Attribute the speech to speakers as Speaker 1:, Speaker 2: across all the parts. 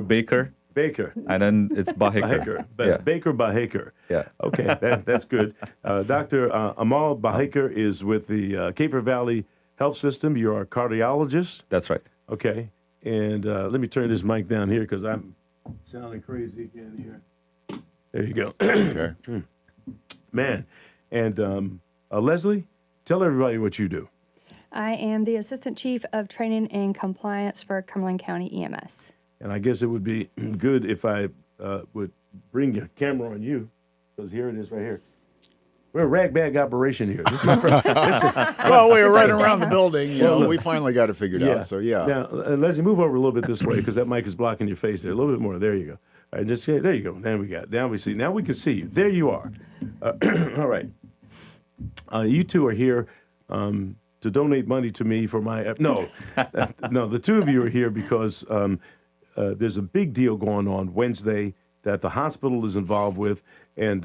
Speaker 1: Baker,
Speaker 2: Baker.
Speaker 1: and then it's Baheker.
Speaker 2: Baheker. Baker Baheker.
Speaker 1: Yeah.
Speaker 2: Okay, that's good. Dr. Amol Baheker is with the Cape Valley Health System. You're a cardiologist.
Speaker 1: That's right.
Speaker 2: Okay. And let me turn this mic down here because I'm sounding crazy again here. There you go.
Speaker 3: Okay.
Speaker 2: Man. And Leslie, tell everybody what you do.
Speaker 4: I am the Assistant Chief of Training and Compliance for Cumberland County EMS.
Speaker 2: And I guess it would be good if I would bring your camera on you, because here it is right here. We're a rag bag operation here. This is my first.
Speaker 3: Well, we were right around the building. You know, we finally got it figured out. So, yeah.
Speaker 2: Now, Leslie, move over a little bit this way because that mic is blocking your face there. A little bit more. There you go. All right, just there you go. Now we got it. Now we see. Now we can see you. There you are. All right. You two are here to donate money to me for my no. The two of you are here because there's a big deal going on Wednesday that the hospital is involved with, and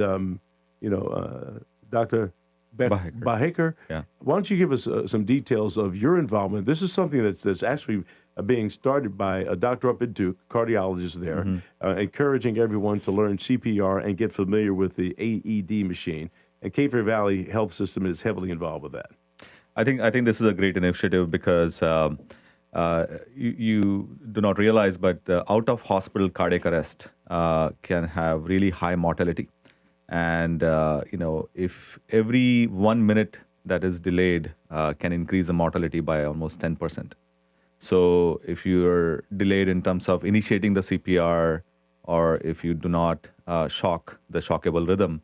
Speaker 2: Dr. Baheker,
Speaker 1: Yeah.
Speaker 2: why don't you give us some details of your involvement? This is something that's actually being started by a doctor up at Duke, cardiologist there, encouraging everyone to learn CPR and get familiar with the AED machine. And Cape Valley Health System is heavily involved with that.
Speaker 1: I think this is a great initiative because you do not realize, but out of hospital cardiac arrest can have really high mortality. And, if every 1 minute that is delayed can increase the mortality by almost 10%. So if you're delayed in terms of initiating the CPR, or if you do not shock the shockable rhythm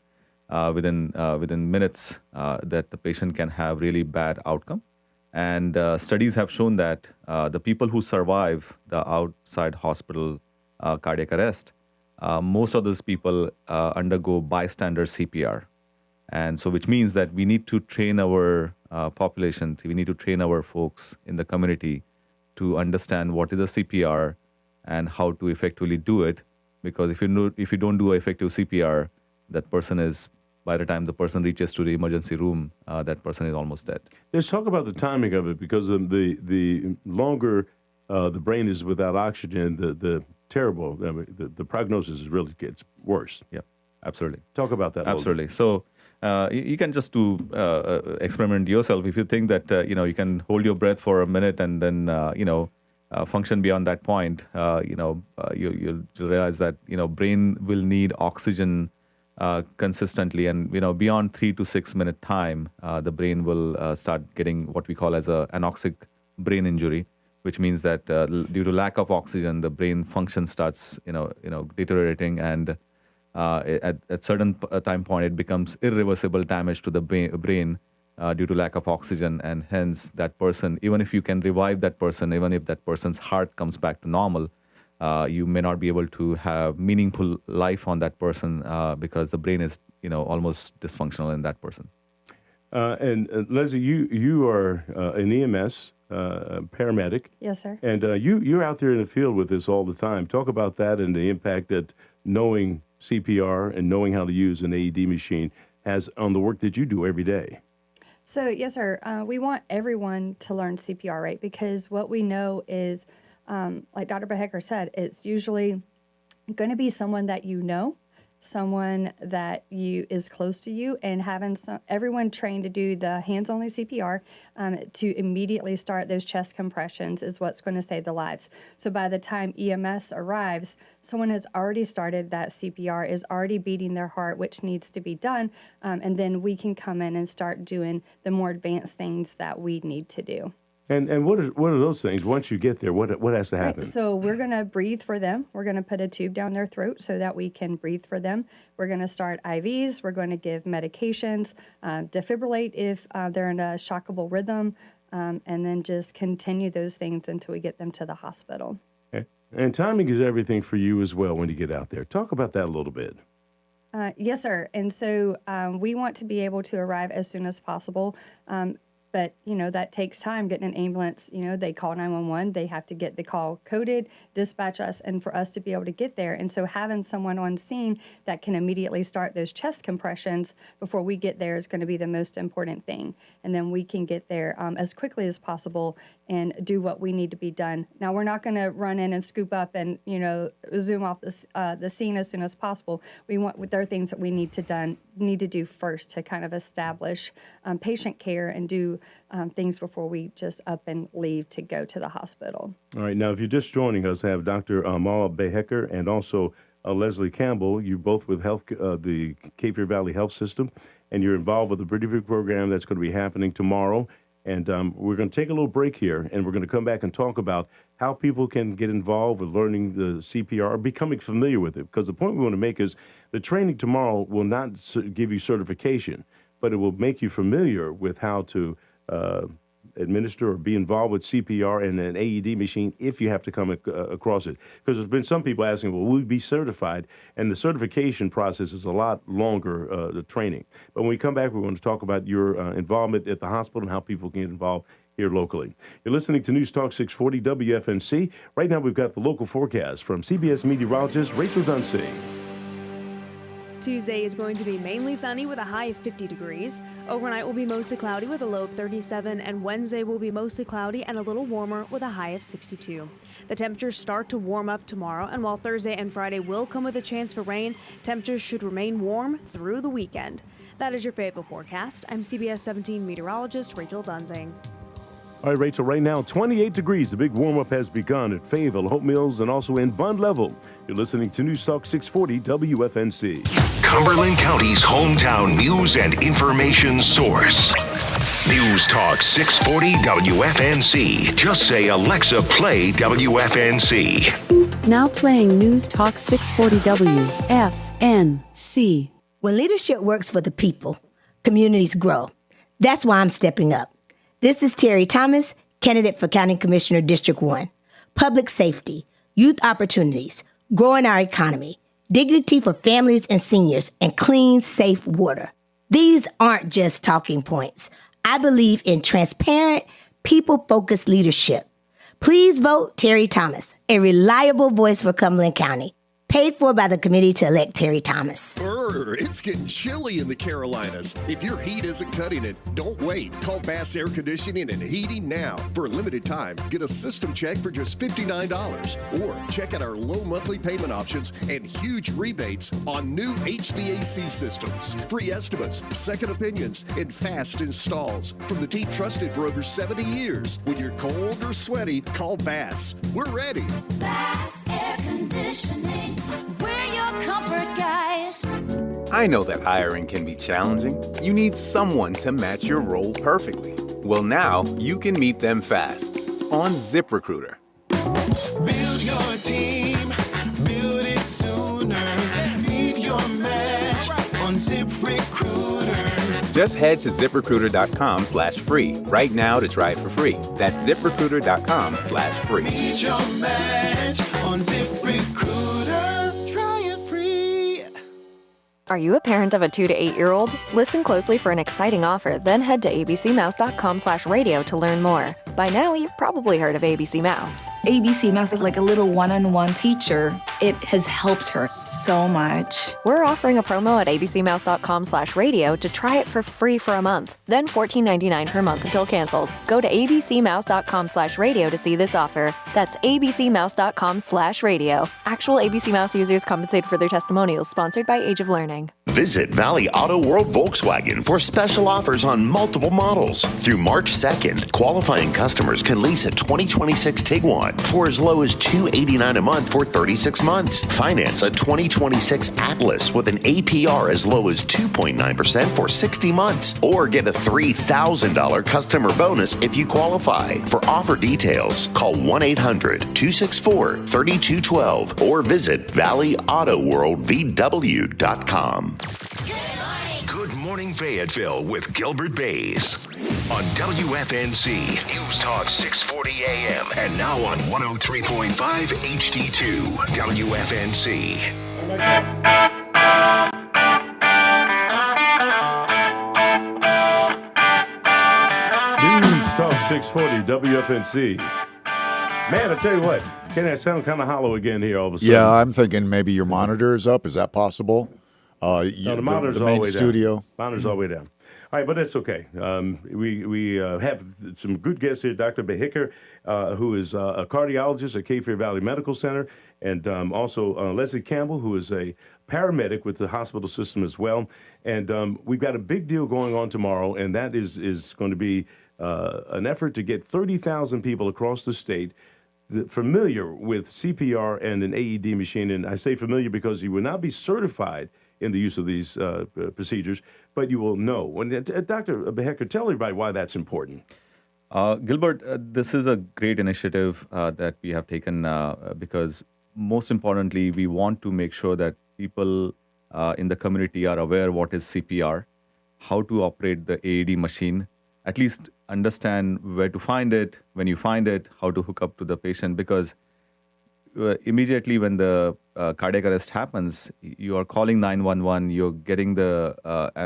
Speaker 1: within minutes, that the patient can have really bad outcome. And studies have shown that the people who survive the outside hospital cardiac arrest, most of those people undergo bystander CPR. And so which means that we need to train our population, we need to train our folks in the community to understand what is a CPR and how to effectively do it. Because if you don't do effective CPR, that person is, by the time the person reaches to the emergency room, that person is almost dead.
Speaker 2: Let's talk about the timing of it, because the longer the brain is without oxygen, the terrible, the prognosis really gets worse.
Speaker 1: Yeah, absolutely.
Speaker 2: Talk about that.
Speaker 1: Absolutely. So you can just do experiment yourself. If you think that you can hold your breath for a minute and then function beyond that point, you'll realize that brain will need oxygen consistently, and beyond 3 to 6 minute time, the brain will start getting what we call as a anoxic brain injury, which means that due to lack of oxygen, the brain function starts deteriorating, and at certain time point, it becomes irreversible damage to the brain due to lack of oxygen, and hence that person, even if you can revive that person, even if that person's heart comes back to normal, you may not be able to have meaningful life on that person because the brain is almost dysfunctional in that person.
Speaker 2: And Leslie, you are an EMS paramedic.
Speaker 4: Yes, sir.
Speaker 2: And you're out there in the field with this all the time. Talk about that and the impact that knowing CPR and knowing how to use an AED machine has on the work that you do every day.
Speaker 4: So, yes, sir. We want everyone to learn CPR, right? Because what we know is, like Dr. Baheker said, it's usually going to be someone that someone that is close to you, and having everyone trained to do the hands-only CPR to immediately start those chest compressions is what's going to save the lives. So by the time EMS arrives, someone has already started that CPR, is already beating their heart, which needs to be done, and then we can come in and start doing the more advanced things that we need to do.
Speaker 2: And what are those things? Once you get there, what has to happen?
Speaker 4: Right, so we're going to breathe for them. We're going to put a tube down their throat so that we can breathe for them. We're going to start IVs. We're going to give medications, defibrillate if they're in a shockable rhythm, and then just continue those things until we get them to the hospital.
Speaker 2: Okay. And timing is everything for you as well when you get out there. Talk about that a little bit.
Speaker 4: Yes, sir. And so we want to be able to arrive as soon as possible. but, that takes time getting an ambulance. They call 911, they have to get the call coded, dispatch us, and for us to be able to get there. And so having someone on scene that can immediately start those chest compressions before we get there is going to be the most important thing. And then we can get there as quickly as possible and do what we need to be done. Now, we're not going to run in and scoop up and, zoom off the scene as soon as possible. There are things that we need to do first to kind of establish patient care and do things before we just up and leave to go to the hospital.
Speaker 2: All right. Now, if you're just joining us, I have Dr. Amol Baheker and also Leslie Campbell. You both with the Cape Fear Valley Health System, and you're involved with the Pretty Big program that's going to be happening tomorrow. And we're going to take a little break here, and we're going to come back and talk about how people can get involved with learning the CPR or becoming familiar with it. Because the point we want to make is the training tomorrow will not give you certification, but it will make you familiar with how to administer or be involved with CPR and an AED machine if you have to come across it. Because there's been some people asking, well, will we be certified? And the certification process is a lot longer, the training. But when we come back, we're going to talk about your involvement at the hospital and how people can get involved here locally. You're listening to News Talk 640 WFNC. Right now, we've got the local forecast from CBS meteorologist Rachel Dunsey.
Speaker 5: Tuesday is going to be mainly sunny with a high of 50 degrees. Overnight will be mostly cloudy with a low of 37, and Wednesday will be mostly cloudy and a little warmer with a high of 62. The temperatures start to warm up tomorrow, and while Thursday and Friday will come with a chance for rain, temperatures should remain warm through the weekend. That is your Fayetteville forecast. I'm CBS 17 meteorologist Rachel Dunsing.
Speaker 2: All right, Rachel, right now, 28 degrees. The big warm-up has begun at Fayetteville, Hope Mills, and also in Bund Level. You're listening to News Talk 640 WFNC.
Speaker 6: Cumberland County's hometown news and information source. News Talk 640 WFNC. Just say, Alexa, play WFNC.
Speaker 7: Now playing News Talk 640 WFNC.
Speaker 8: When leadership works for the people, communities grow. That's why I'm stepping up. This is Terry Thomas, candidate for County Commissioner District 1. Public safety, youth opportunities, growing our economy, dignity for families and seniors, and clean, safe water. These aren't just talking points. I believe in transparent, people-focused leadership. Please vote Terry Thomas, a reliable voice for Cumberland County. Paid for by the committee to elect Terry Thomas.
Speaker 9: It's getting chilly in the Carolinas. If your heat isn't cutting it, don't wait. Call Bass Air Conditioning and Heating now. For a limited time, get a system check for just $59. Or check out our low monthly payment options and huge rebates on new HVAC systems. Free estimates, second opinions, and fast installs. From the team trusted for over 70 years. When you're cold or sweaty, call Bass. We're ready.
Speaker 10: Bass Air Conditioning. We're your comfort guys.
Speaker 11: I know that hiring can be challenging. You need someone to match your role perfectly. Well, now you can meet them fast on ZipRecruiter.
Speaker 10: Build your team. Build it sooner. Meet your match on ZipRecruiter.
Speaker 11: Just head to ZipRecruiter.com/free right now to try it for free. That's ZipRecruiter.com/free.
Speaker 10: Meet your match on ZipRecruiter. Try it free.
Speaker 12: Are you a parent of a 2 to 8-year-old? Listen closely for an exciting offer, then head to abcmouse.com/radio to learn more. By now, you've probably heard of ABC Mouse.
Speaker 13: ABC Mouse is like a little one-on-one teacher. It has helped her so much.
Speaker 12: We're offering a promo at abcmouse.com/radio to try it for free for a month, then $14.99 per month until canceled. Go to abcmouse.com/radio to see this offer. That's abcmouse.com/radio. Actual ABC Mouse users compensated for their testimonials, sponsored by Age of Learning.
Speaker 6: Visit Valley Auto World Volkswagen for special offers on multiple models. Through March 2nd, qualifying customers can lease a 2026 Tiguan for as low as $289 a month for 36 months. Finance a 2026 Atlas with an APR as low as 2.9% for 60 months. Or get a $3,000 customer bonus if you qualify. For offer details, call 1-800-264-3212 or visit ValleyAutoWorldVW.com. Good morning, Fayetteville with Gilbert Baez on WFNC News Talk 640 AM and now on 103.5 HD2 WFNC.
Speaker 2: 640 WFNC. Man, I tell you what, Kenny, I sound kind of hollow again here all of a sudden.
Speaker 3: Yeah, I'm thinking maybe your monitor is up. Is that possible?
Speaker 2: No, the monitor's
Speaker 3: the
Speaker 2: all the
Speaker 3: main
Speaker 2: way down.
Speaker 3: studio.
Speaker 2: Monitor's all the way down. All right, but that's okay. We have some good guests here. Dr. Baheker, who is a cardiologist at Cape Fear Valley Medical Center, and also Leslie Campbell, who is a paramedic with the hospital system as well. And we've got a big deal going on tomorrow, and that is going to be an effort to get 30,000 people across the state familiar with CPR and an AED machine. And I say familiar because you will not be certified in the use of these procedures, but you will know. And Dr. Baheker, tell everybody why that's important.
Speaker 1: Gilbert, this is a great initiative that we have taken because most importantly, we want to make sure that people in the community are aware what is CPR, how to operate the AED machine, at least understand where to find it, when you find it, how to hook up to the patient, because immediately when the cardiac arrest happens, you are calling 911, you're getting the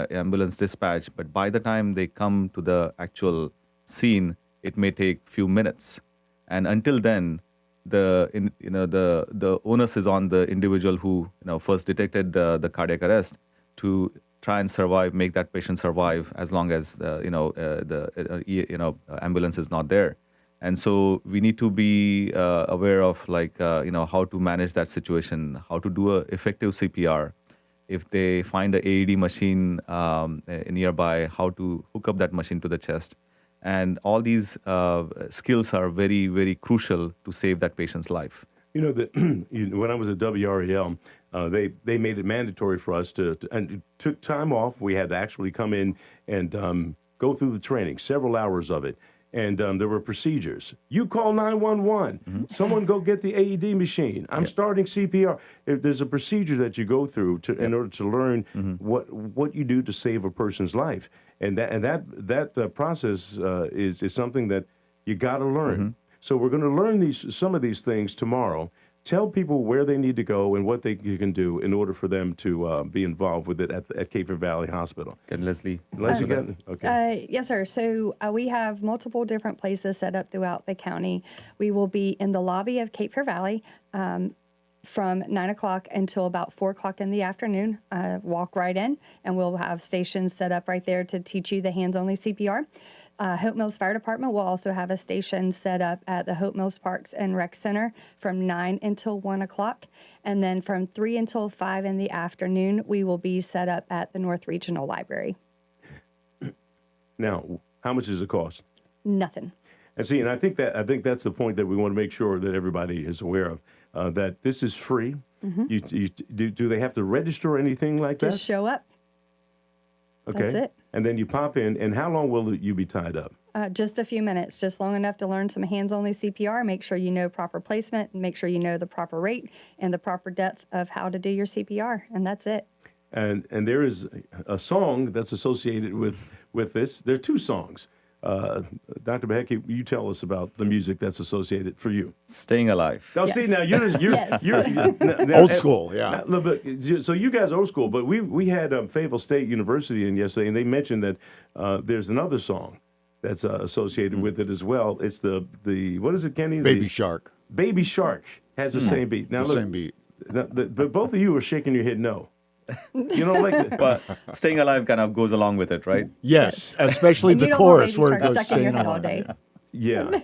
Speaker 1: ambulance dispatch, but by the time they come to the actual scene, it may take few minutes. And until then, the onus is on the individual who first detected the cardiac arrest to try and survive, make that patient survive as long as the ambulance is not there. And so we need to be aware of how to manage that situation, how to do a effective CPR. If they find an AED machine nearby, how to hook up that machine to the chest. And all these skills are very, very crucial to save that patient's life.
Speaker 2: You know, when I was at WREL, they made it mandatory for us and it took time off. We had to actually come in and go through the training, several hours of it. And there were procedures. You call 911. Mm-hmm. Someone go get the AED machine. I'm starting CPR. There's a procedure that you go through in order to learn what you do to save a person's life. And that process is something that you got to learn. Mm-hmm. So we're going to learn some of these things tomorrow. Tell people where they need to go and what you can do in order for them to be involved with it at Cape Fear Valley Hospital.
Speaker 1: Can Leslie?
Speaker 2: Okay.
Speaker 4: Yes, sir. So we have multiple different places set up throughout the county. We will be in the lobby of Cape Fear Valley from 9 o'clock until about 4 o'clock in the afternoon. Walk right in, and we'll have stations set up right there to teach you the hands-only CPR. Hope Mills Fire Department will also have a station set up at the Hope Mills Parks and Rec Center from 9 until 1 o'clock. And then from 3 until 5 in the afternoon, we will be set up at the North Regional Library.
Speaker 2: Now, how much does it cost?
Speaker 4: Nothing.
Speaker 2: And I think that's the point that we want to make sure that everybody is aware of, that this is free. Mm-hmm. Do they have to register or anything like that?
Speaker 4: Just show up.
Speaker 2: Okay.
Speaker 4: That's it.
Speaker 2: And then you pop in, and how long will you be tied up?
Speaker 4: Just a few minutes, just long enough to learn some hands-only CPR, make sure you know proper placement, and make sure you know the proper rate and the proper depth of how to do your CPR, and that's it.
Speaker 2: And there is a song that's associated with this. There are two songs. Dr. Baheker, you tell us about the music that's associated for you.
Speaker 1: Staying Alive.
Speaker 2: Oh, yes. See, now you're
Speaker 3: now, old school, yeah.
Speaker 2: So you guys are old school, but we had Fayetteville State University in yesterday, and they mentioned that there's another song that's associated with it as well. It's the what is it, Kenny?
Speaker 3: Baby Shark.
Speaker 2: Baby Shark has the same beat. Now,
Speaker 3: same beat.
Speaker 2: But both of you are shaking your head no. You don't like it.
Speaker 1: But Staying Alive kind of goes along with it, right?
Speaker 3: Yes, especially the chorus where it goes Staying Alive.
Speaker 2: Yeah.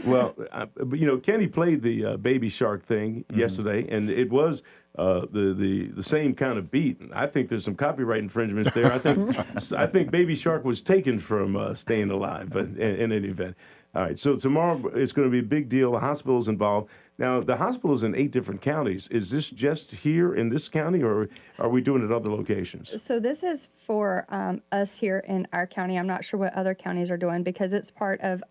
Speaker 2: Well, but Kenny played the Baby Shark thing yesterday, and it was the same kind of beat. I think there's some copyright infringements there. I think Baby Shark was taken from Staying Alive, but in any event. All right, so tomorrow it's going to be a big deal. The hospital's involved. Now, the hospital is in 8 different counties. Is this just here in this county, or are we doing it at other locations?
Speaker 4: So this is for us here in our county. I'm not sure what other counties are doing because it's part of,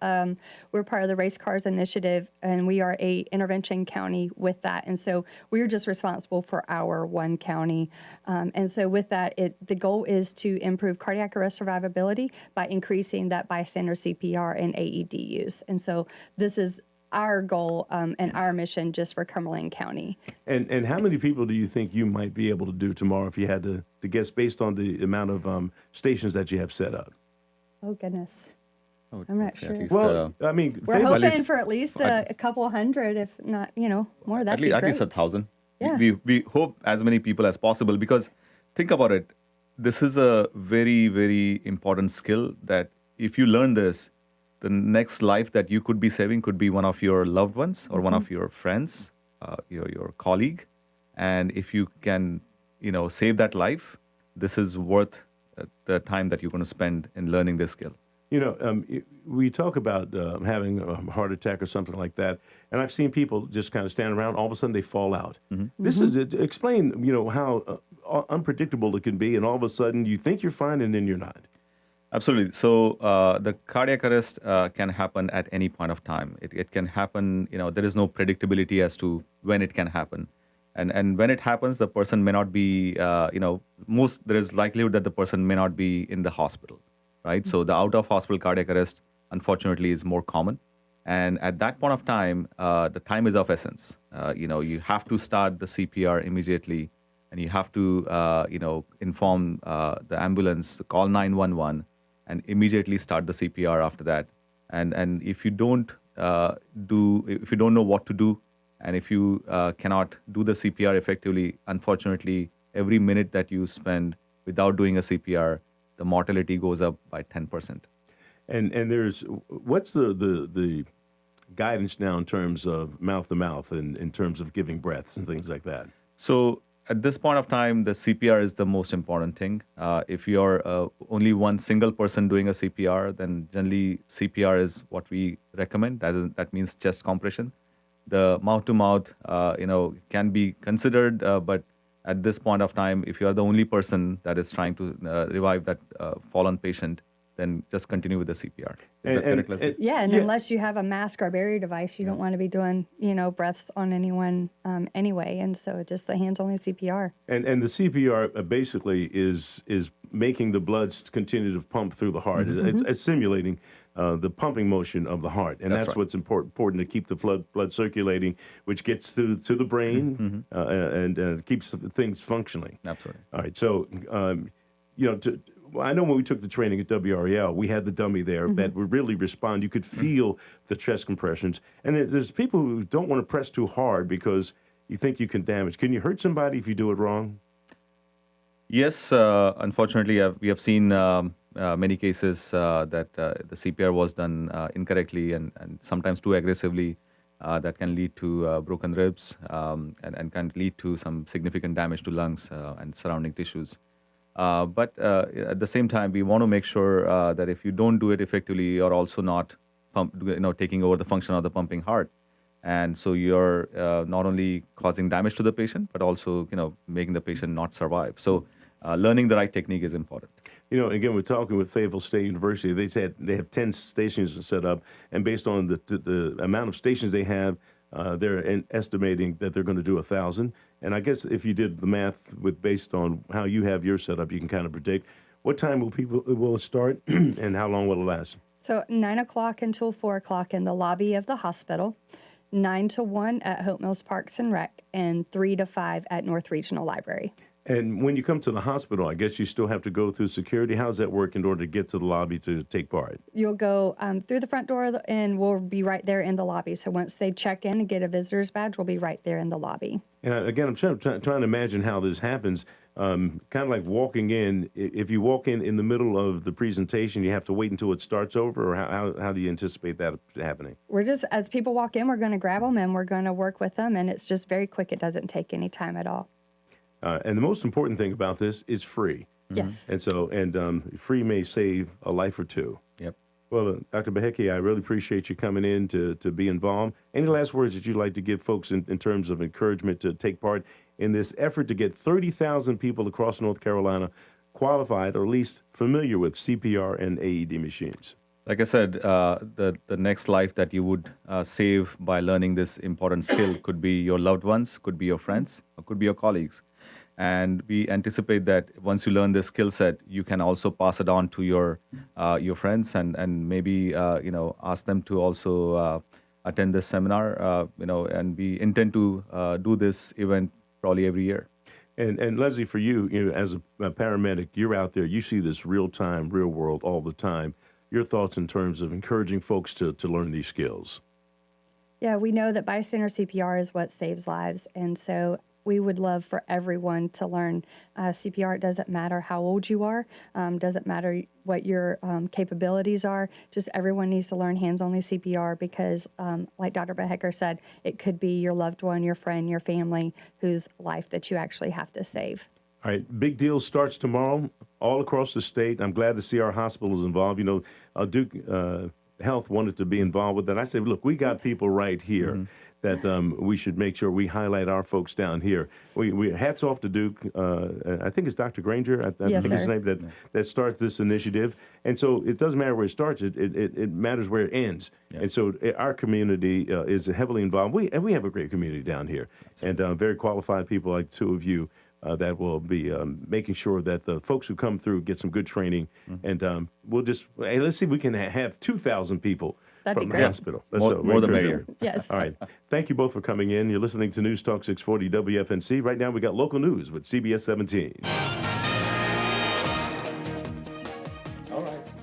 Speaker 4: we're part of the Race Cars Initiative, and we are a intervention county with that. And so we're just responsible for our one county. And so with that, the goal is to improve cardiac arrest survivability by increasing that bystander CPR and AED use. And so this is our goal and our mission just for Cumberland County.
Speaker 2: And how many people do you think you might be able to do tomorrow if you had to guess based on the amount of stations that you have set up?
Speaker 4: Oh, goodness. I'm not sure.
Speaker 2: Well, I mean,
Speaker 4: We're hoping for at least a couple hundred, if not, more. That'd be
Speaker 1: at
Speaker 4: great.
Speaker 1: least 1,000.
Speaker 4: Yeah.
Speaker 1: We hope as many people as possible, because think about it. This is a very, very important skill that if you learn this, the next life that you could be saving could be one of your loved ones or one of your friends, your colleague. And if you can, save that life, this is worth the time that you're going to spend in learning this skill.
Speaker 2: We talk about having a heart attack or something like that, and I've seen people just kind of stand around. All of a sudden, they fall out. This is explain, how unpredictable it can be, and all of a sudden, you think you're fine, and then you're not.
Speaker 1: Absolutely. So the cardiac arrest can happen at any point of time. It can happen. There is no predictability as to when it can happen, and when it happens, the person may not be. There is likelihood that the person may not be in the hospital. Right? So the out-of-hospital cardiac arrest, unfortunately, is more common. And at that point of time, the time is of essence. You have to start the CPR immediately, and you have to, inform the ambulance, call 911, and immediately start the CPR after that. And if you don't if you don't know what to do, and if you cannot do the CPR effectively, unfortunately, every minute that you spend without doing a CPR, the mortality goes up by 10%.
Speaker 2: And there's what's the guidance now in terms of mouth to mouth and in terms of giving breaths and things like that?
Speaker 1: So at this point of time, the CPR is the most important thing. If you're only one single person doing a CPR, then generally CPR is what we recommend. That means chest compression. The mouth to mouth, can be considered, but at this point of time, if you are the only person that is trying to revive that fallen patient, then just continue with the CPR. Is that correct, Leslie?
Speaker 4: And unless you have a mask or barrier device, you don't want to be doing, breaths on anyone anyway. And so just the hands-only CPR.
Speaker 2: And the CPR basically is making the blood continue to pump through the heart. It's simulating the pumping motion of the heart, and that's
Speaker 1: right.
Speaker 2: what's important to keep the blood circulating, which gets to the brain and keeps things functioning.
Speaker 1: Absolutely.
Speaker 2: All right, so I know when we took the training at WREL, we had the dummy there that would really respond. You could feel the chest compressions, and there's people who don't want to press too hard because you think you can damage. Can you hurt somebody if you do it wrong?
Speaker 1: Yes, unfortunately, we have seen many cases that the CPR was done incorrectly and sometimes too aggressively. That can lead to broken ribs and can lead to some significant damage to lungs and surrounding tissues. But at the same time, we want to make sure that if you don't do it effectively, you're also not taking over the function of the pumping heart. And so you're not only causing damage to the patient, but also making the patient not survive. So learning the right technique is important.
Speaker 2: Again, we're talking with Fayetteville State University. They said they have 10 stations set up, and based on the amount of stations they have, they're estimating that they're going to do 1,000. And I guess if you did the math based on how you have your setup, you can kind of predict what time will it start and how long will it last?
Speaker 4: So 9 o'clock until 4 o'clock in the lobby of the hospital, 9 to 1 at Hope Mills Parks and Rec, and 3 to 5 at North Regional Library.
Speaker 2: And when you come to the hospital, I guess you still have to go through security. How does that work in order to get to the lobby to take part?
Speaker 4: You'll go through the front door, and we'll be right there in the lobby. So once they check in and get a visitor's badge, we'll be right there in the lobby.
Speaker 2: And again, I'm trying to imagine how this happens. Kind of like walking in. If you walk in the middle of the presentation, you have to wait until it starts over, or how do you anticipate that happening?
Speaker 4: We're just, as people walk in, we're going to grab them and we're going to work with them, and it's just very quick. It doesn't take any time at all.
Speaker 2: And the most important thing about this is free.
Speaker 4: Yes.
Speaker 2: And so, free may save a life or two.
Speaker 1: Yep.
Speaker 2: Well, Dr. Baheker, I really appreciate you coming in to be involved. Any last words that you'd like to give folks in terms of encouragement to take part in this effort to get 30,000 people across North Carolina qualified or at least familiar with CPR and AED machines?
Speaker 1: Like I said, the next life that you would save by learning this important skill could be your loved ones, could be your friends, or could be your colleagues. And we anticipate that once you learn this skill set, you can also pass it on to your friends and maybe ask them to also attend this seminar. And we intend to do this event probably every year.
Speaker 2: And Leslie, for you, as a paramedic, you're out there, you see this real time, real world all the time. your thoughts in terms of encouraging folks to learn these skills.
Speaker 4: Yeah, we know that bystander CPR is what saves lives. And so we would love for everyone to learn CPR. It doesn't matter how old you are, doesn't matter what your capabilities are. Just everyone needs to learn hands-only CPR because, like Dr. Baheker said, it could be your loved one, your friend, your family whose life that you actually have to save.
Speaker 2: All right, Big Deal starts tomorrow all across the state. I'm glad to see our hospitals involved. You know, Duke Health wanted to be involved with that. I said, look, we got people right here that we should make sure we highlight our folks down here. We hats off to Duke. I think it's Dr. Granger, I
Speaker 4: Yes,
Speaker 2: think his
Speaker 4: sir.
Speaker 2: name, that starts this initiative. And so it doesn't matter where it starts, it matters where it ends. And so our community is heavily involved. We have a great community down here, and very qualified people like two of you that will be making sure that the folks who come through get some good training. And we'll just, hey, let's see if we can have 2,000 people
Speaker 4: That'd
Speaker 2: from
Speaker 4: be
Speaker 2: the
Speaker 4: great.
Speaker 2: hospital.
Speaker 1: More the merrier.
Speaker 4: Yes.
Speaker 2: All right. Thank you both for coming in. You're listening to News Talk 640 WFNC. Right now, we got local news with CBS 17.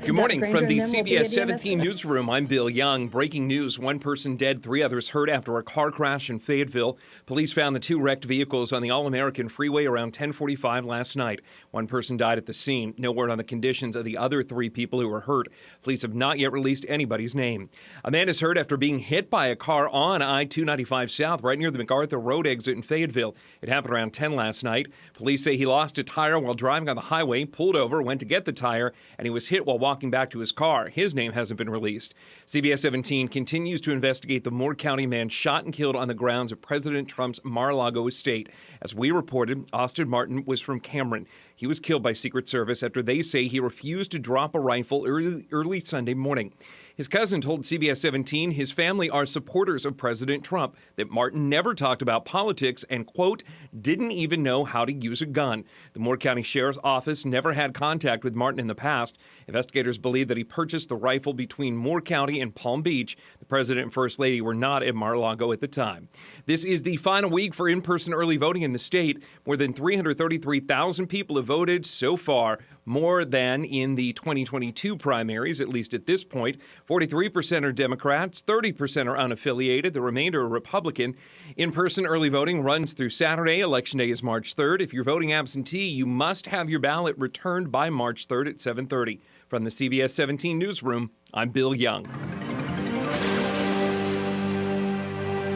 Speaker 14: Good morning
Speaker 4: Granger,
Speaker 14: from the
Speaker 4: and then we'll be
Speaker 14: CBS
Speaker 4: at
Speaker 14: 17
Speaker 4: EMS.
Speaker 14: newsroom. I'm Bill Young. Breaking news, one person dead, 3 others hurt after a car crash in Fayetteville. Police found the 2 wrecked vehicles on the All-American Freeway around 10:45 last night. One person died at the scene. No word on the conditions of the other 3 people who were hurt. Police have not yet released anybody's name. A man is hurt after being hit by a car on I-295 South right near the MacArthur Road exit in Fayetteville. It happened around 10 last night. Police say he lost a tire while driving on the highway, pulled over, went to get the tire, and he was hit while walking back to his car. His name hasn't been released. CBS 17 continues to investigate the Moore County man shot and killed on the grounds of President Trump's Mar-a-Lago estate. As we reported, Austin Martin was from Cameron. He was killed by Secret Service after they say he refused to drop a rifle early Sunday morning. His cousin told CBS 17 his family are supporters of President Trump, that Martin never talked about politics and, quote, didn't even know how to use a gun. The Moore County Sheriff's Office never had contact with Martin in the past. Investigators believe that he purchased the rifle between Moore County and Palm Beach. The president and first lady were not at Mar-a-Lago at the time. This is the final week for in-person early voting in the state. More than 333,000 people have voted so far, more than in the 2022 primaries, at least at this point. 43% are Democrats, 30% are unaffiliated, the remainder are Republican. In-person early voting runs through Saturday. Election day is March 3rd. If you're voting absentee, you must have your ballot returned by March 3rd at 7:30. From the CBS 17 newsroom, I'm Bill Young.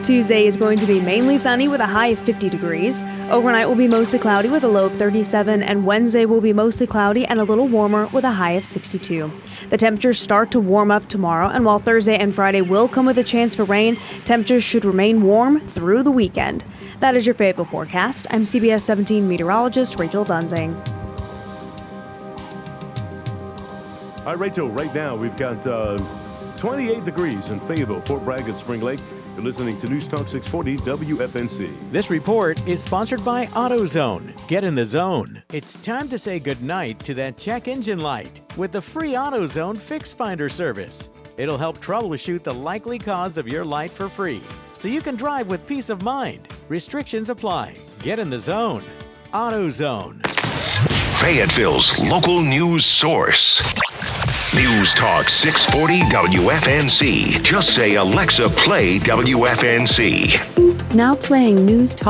Speaker 5: Tuesday is going to be mainly sunny with a high of 50 degrees. Overnight will be mostly cloudy with a low of 37, and Wednesday will be mostly cloudy and a little warmer with a high of 62. The temperatures start to warm up tomorrow, and while Thursday and Friday will come with a chance for rain, temperatures should remain warm through the weekend. That is your Fayetteville forecast. I'm CBS 17 meteorologist Rachel Dunzing.
Speaker 2: All right, Rachel, right now we've got 28 degrees in Fayetteville, Fort Bragg, and Spring Lake. You're listening to News Talk 640 WFNC.
Speaker 15: This report is sponsored by AutoZone. Get in the zone. It's time to say goodnight to that check engine light with the free AutoZone Fix Finder service. It'll help troubleshoot the likely cause of your light for free, so you can drive with peace of mind. Restrictions apply. Get in the zone. AutoZone.
Speaker 6: Fayetteville's local news source. News Talk 640 WFNC. Just say, Alexa, play WFNC.
Speaker 7: Now playing News Talk